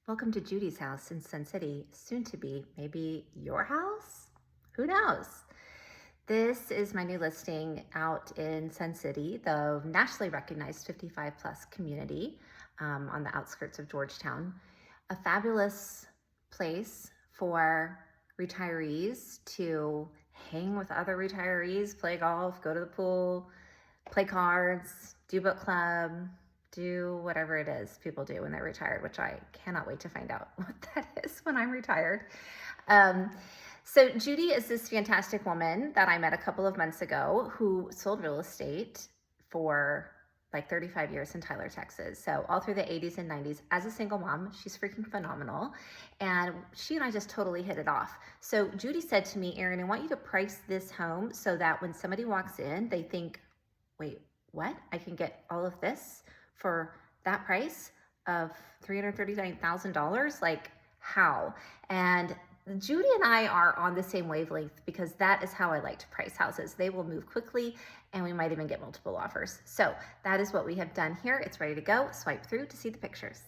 Welcome to Judy's house in Sun City, soon to be maybe your house? Who knows? This is my new listing out in Sun City, the nationally recognized 55 plus community on the outskirts of Georgetown. A fabulous place for retirees to hang with other retirees, play golf, go to the pool, play cards, do book club, do whatever it is people do when they're retired, which I cannot wait to find out what that is when I'm retired. So Judy is this fantastic woman that I met a couple of months ago who sold real estate for like 35 years in Tyler, Texas. So all through the 80s and 90s as a single mom, she's freaking phenomenal. And she and I just totally hit it off. So Judy said to me, Erin, I want you to price this home so that when somebody walks in, they think, wait, what? I can get all of this for that price of $339,000? Like, how? And Judy and I are on the same wavelength because that is how I like to price houses. They will move quickly and we might even get multiple offers. So that is what we have done here. It's ready to go. Swipe through to see the pictures.